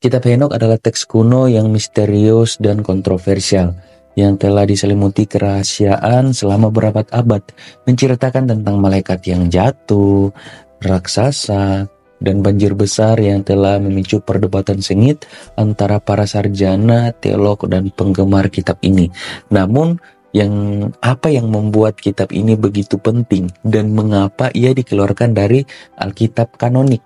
Kitab Henokh adalah teks kuno yang misterius dan kontroversial yang telah diselimuti kerahasiaan selama berabad-abad, menceritakan tentang malaikat yang jatuh, raksasa, dan banjir besar yang telah memicu perdebatan sengit antara para sarjana, teolog, dan penggemar kitab ini. Namun, apa yang membuat kitab ini begitu penting dan mengapa ia dikeluarkan dari Alkitab kanonik?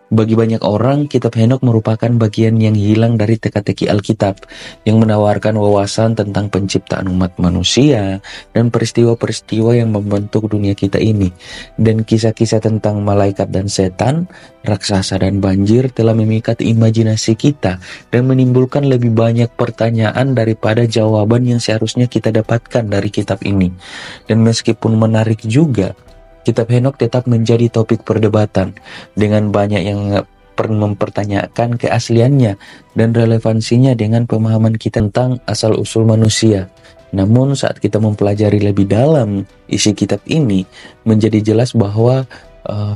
Bagi banyak orang, kitab Henokh merupakan bagian yang hilang dari teka-teki Alkitab, yang menawarkan wawasan tentang penciptaan umat manusia dan peristiwa-peristiwa yang membentuk dunia kita ini. Dan kisah-kisah tentang malaikat dan setan, raksasa dan banjir telah memikat imajinasi kita dan menimbulkan lebih banyak pertanyaan daripada jawaban yang seharusnya kita dapatkan dari kitab ini. Dan meskipun menarik juga, kitab Henokh tetap menjadi topik perdebatan, dengan banyak yang mempertanyakan keasliannya dan relevansinya dengan pemahaman kita tentang asal-usul manusia. Namun saat kita mempelajari lebih dalam isi kitab ini, menjadi jelas bahwa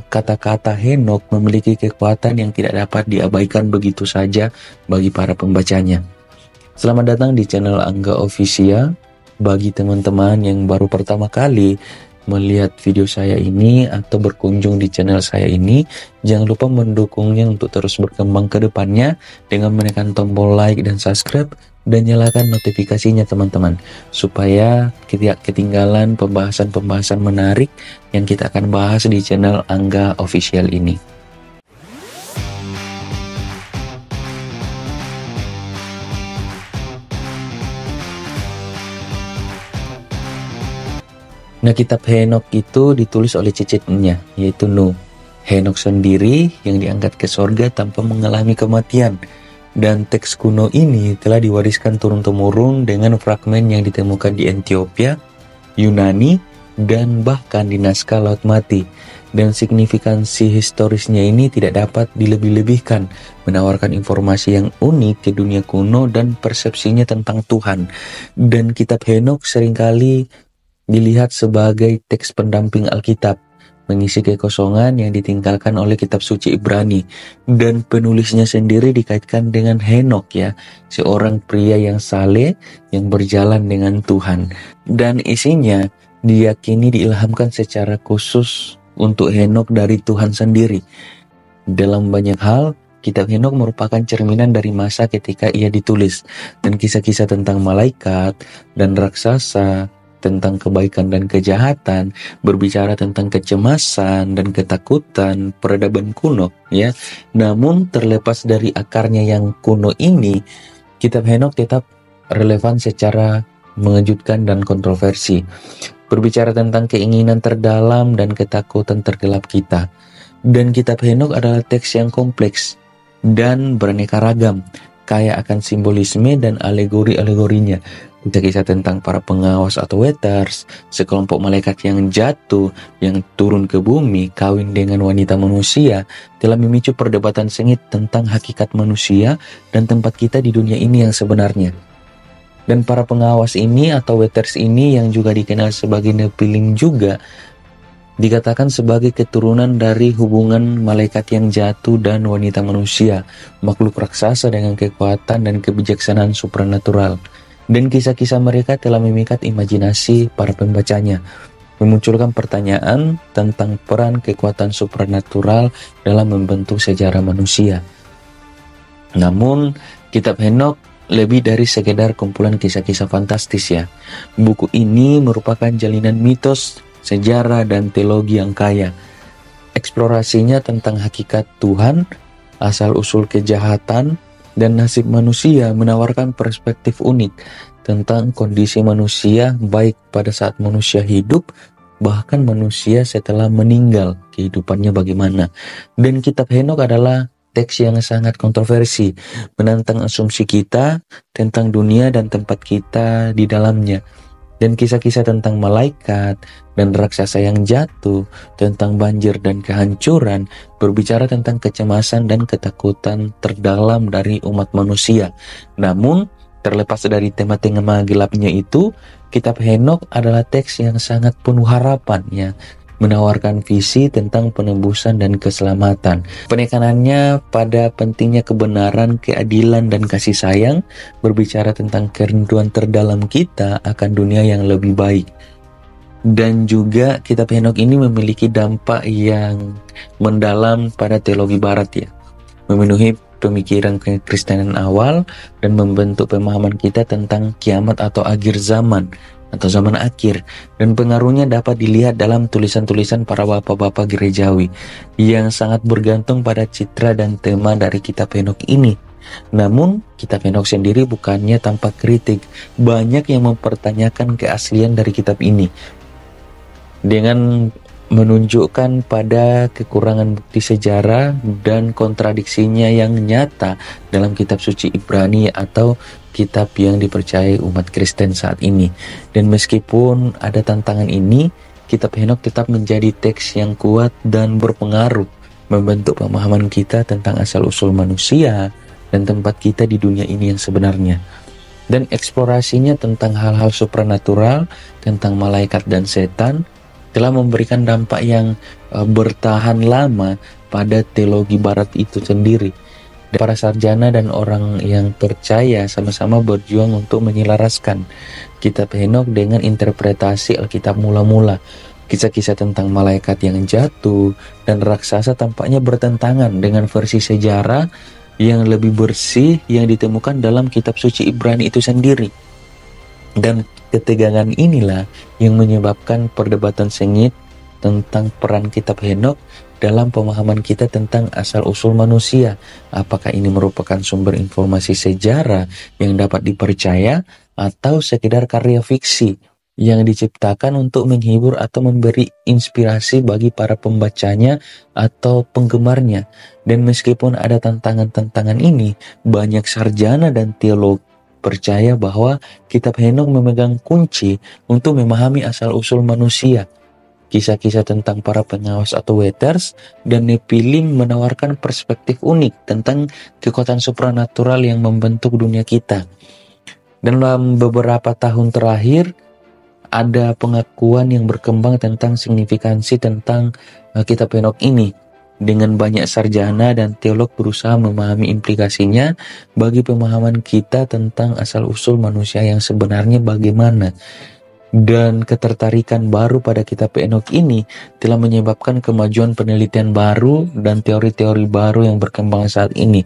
kata-kata Henokh memiliki kekuatan yang tidak dapat diabaikan begitu saja bagi para pembacanya. Selamat datang di channel Angga Official. Bagi teman-teman yang baru pertama kali melihat video saya ini atau berkunjung di channel saya ini, jangan lupa mendukungnya untuk terus berkembang ke depannya dengan menekan tombol like dan subscribe dan nyalakan notifikasinya teman-teman, supaya tidak ketinggalan pembahasan-pembahasan menarik yang kita akan bahas di channel Angga Official ini. Nah, kitab Henokh itu ditulis oleh cicitnya, yaitu Nuh. Henokh sendiri yang diangkat ke sorga tanpa mengalami kematian. Dan teks kuno ini telah diwariskan turun-temurun dengan fragmen yang ditemukan di Ethiopia, Yunani, dan bahkan di naskah Laut Mati. Dan signifikansi historisnya ini tidak dapat dilebih-lebihkan, menawarkan informasi yang unik ke dunia kuno dan persepsinya tentang Tuhan. Dan kitab Henokh seringkali dilihat sebagai teks pendamping Alkitab, mengisi kekosongan yang ditinggalkan oleh kitab suci Ibrani. Dan penulisnya sendiri dikaitkan dengan Henokh, ya, seorang pria yang saleh yang berjalan dengan Tuhan. Dan isinya diyakini diilhamkan secara khusus untuk Henokh dari Tuhan sendiri. Dalam banyak hal, kitab Henokh merupakan cerminan dari masa ketika ia ditulis, dan kisah-kisah tentang malaikat dan raksasa, tentang kebaikan dan kejahatan, berbicara tentang kecemasan dan ketakutan peradaban kuno, ya. Namun terlepas dari akarnya yang kuno ini, kitab Henokh tetap relevan secara mengejutkan dan kontroversi. Berbicara tentang keinginan terdalam dan ketakutan tergelap kita. Dan kitab Henokh adalah teks yang kompleks dan beraneka ragam, kaya akan simbolisme dan alegori-alegorinya. Kisah tentang para pengawas atau waiters, sekelompok malaikat yang jatuh, yang turun ke bumi, kawin dengan wanita manusia, telah memicu perdebatan sengit tentang hakikat manusia dan tempat kita di dunia ini yang sebenarnya. Dan para pengawas ini atau waiters ini yang juga dikenal sebagai Nephilim juga, dikatakan sebagai keturunan dari hubungan malaikat yang jatuh dan wanita manusia, makhluk raksasa dengan kekuatan dan kebijaksanaan supranatural. Dan kisah-kisah mereka telah memikat imajinasi para pembacanya, memunculkan pertanyaan tentang peran kekuatan supranatural dalam membentuk sejarah manusia. Namun, kitab Henokh lebih dari sekedar kumpulan kisah-kisah fantastis, ya. Buku ini merupakan jalinan mitos, sejarah, dan teologi yang kaya. Eksplorasinya tentang hakikat Tuhan, asal-usul kejahatan, dan nasib manusia menawarkan perspektif unik tentang kondisi manusia, baik pada saat manusia hidup, bahkan manusia setelah meninggal, kehidupannya bagaimana. Dan kitab Henokh adalah teks yang sangat kontroversi, menantang asumsi kita tentang dunia dan tempat kita di dalamnya. Dan kisah-kisah tentang malaikat dan raksasa yang jatuh, tentang banjir dan kehancuran, berbicara tentang kecemasan dan ketakutan terdalam dari umat manusia. Namun, terlepas dari tema-tema gelapnya itu, kitab Henokh adalah teks yang sangat penuh harapan, ya. menawarkan visi tentang penebusan dan keselamatan. Penekanannya pada pentingnya kebenaran, keadilan, dan kasih sayang, berbicara tentang kerinduan terdalam kita akan dunia yang lebih baik. Dan juga kitab Henokh ini memiliki dampak yang mendalam pada teologi barat ya, memenuhi pemikiran kekristenan awal dan membentuk pemahaman kita tentang kiamat atau akhir zaman atau zaman akhir, dan pengaruhnya dapat dilihat dalam tulisan-tulisan para bapak-bapak gerejawi yang sangat bergantung pada citra dan tema dari kitab Henokh ini. Namun, kitab Henokh sendiri bukannya tanpa kritik. Banyak yang mempertanyakan keaslian dari kitab ini dengan menunjukkan pada kekurangan bukti sejarah dan kontradiksinya yang nyata dalam kitab suci Ibrani atau kitab yang dipercayai umat Kristen saat ini. Dan meskipun ada tantangan ini, kitab Henokh tetap menjadi teks yang kuat dan berpengaruh, membentuk pemahaman kita tentang asal-usul manusia dan tempat kita di dunia ini yang sebenarnya. Dan eksplorasinya tentang hal-hal supranatural, tentang malaikat dan setan, telah memberikan dampak yang bertahan lama pada teologi barat itu sendiri. Dan para sarjana dan orang yang percaya sama-sama berjuang untuk menyelaraskan kitab Henokh dengan interpretasi Alkitab mula-mula. Kisah-kisah tentang malaikat yang jatuh dan raksasa tampaknya bertentangan dengan versi sejarah yang lebih bersih yang ditemukan dalam kitab suci Ibrani itu sendiri. Dan ketegangan inilah yang menyebabkan perdebatan sengit tentang peran kitab Henokh dalam pemahaman kita tentang asal-usul manusia. Apakah ini merupakan sumber informasi sejarah yang dapat dipercaya atau sekedar karya fiksi yang diciptakan untuk menghibur atau memberi inspirasi bagi para pembacanya atau penggemarnya. Dan meskipun ada tantangan-tantangan ini, banyak sarjana dan teolog percaya bahwa kitab Henokh memegang kunci untuk memahami asal-usul manusia. Kisah-kisah tentang para pengawas atau Waiters dan Nephilim menawarkan perspektif unik tentang kekuatan supranatural yang membentuk dunia kita. Dan dalam beberapa tahun terakhir, ada pengakuan yang berkembang tentang signifikansi tentang kitab Henokh ini, dengan banyak sarjana dan teolog berusaha memahami implikasinya bagi pemahaman kita tentang asal-usul manusia yang sebenarnya bagaimana. Dan ketertarikan baru pada kitab Henokh ini telah menyebabkan kemajuan penelitian baru dan teori-teori baru yang berkembang saat ini.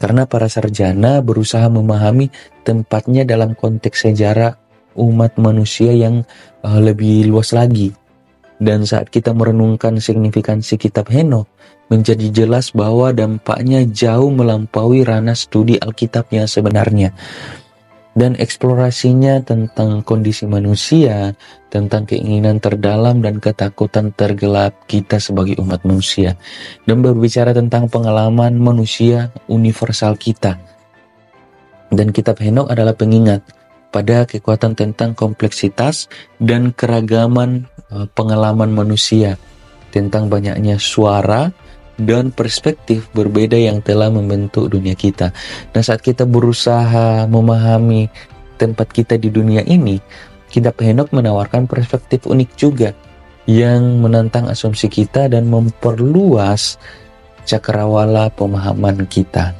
Karena para sarjana berusaha memahami tempatnya dalam konteks sejarah umat manusia yang lebih luas lagi. Dan saat kita merenungkan signifikansi kitab Henokh, menjadi jelas bahwa dampaknya jauh melampaui ranah studi Alkitab yang sebenarnya. Dan eksplorasinya tentang kondisi manusia, tentang keinginan terdalam dan ketakutan tergelap kita sebagai umat manusia. Dan berbicara tentang pengalaman manusia universal kita. Dan kitab Henokh adalah pengingat pada kekuatan tentang kompleksitas dan keragaman pengalaman manusia, tentang banyaknya suara dan perspektif berbeda yang telah membentuk dunia kita. Dan saat kita berusaha memahami tempat kita di dunia ini, kitab Henokh menawarkan perspektif unik juga yang menantang asumsi kita dan memperluas cakrawala pemahaman kita.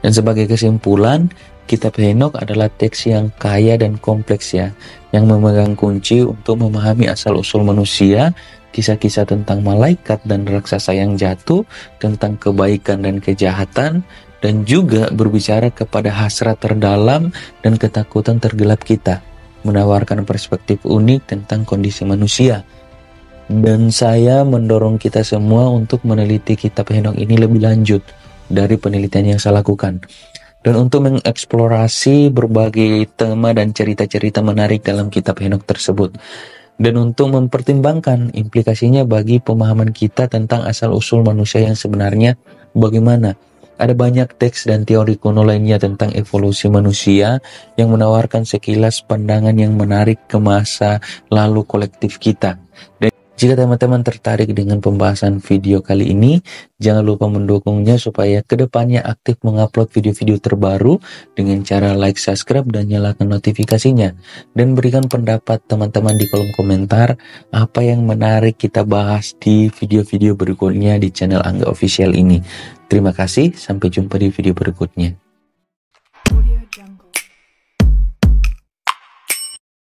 Dan sebagai kesimpulan, kitab Henokh adalah teks yang kaya dan kompleks ya, yang memegang kunci untuk memahami asal-usul manusia, kisah-kisah tentang malaikat dan raksasa yang jatuh, tentang kebaikan dan kejahatan, dan juga berbicara kepada hasrat terdalam dan ketakutan tergelap kita, menawarkan perspektif unik tentang kondisi manusia. Dan saya mendorong kita semua untuk meneliti kitab Henokh ini lebih lanjut dari penelitian yang saya lakukan, dan untuk mengeksplorasi berbagai tema dan cerita-cerita menarik dalam kitab Henokh tersebut, dan untuk mempertimbangkan implikasinya bagi pemahaman kita tentang asal-usul manusia yang sebenarnya bagaimana. Ada banyak teks dan teori kuno lainnya tentang evolusi manusia yang menawarkan sekilas pandangan yang menarik ke masa lalu kolektif kita. Dan Jika teman-teman tertarik dengan pembahasan video kali ini, jangan lupa mendukungnya supaya kedepannya aktif mengupload video-video terbaru dengan cara like, subscribe, dan nyalakan notifikasinya. Dan berikan pendapat teman-teman di kolom komentar apa yang menarik kita bahas di video-video berikutnya di channel Angga Official ini. Terima kasih, sampai jumpa di video berikutnya.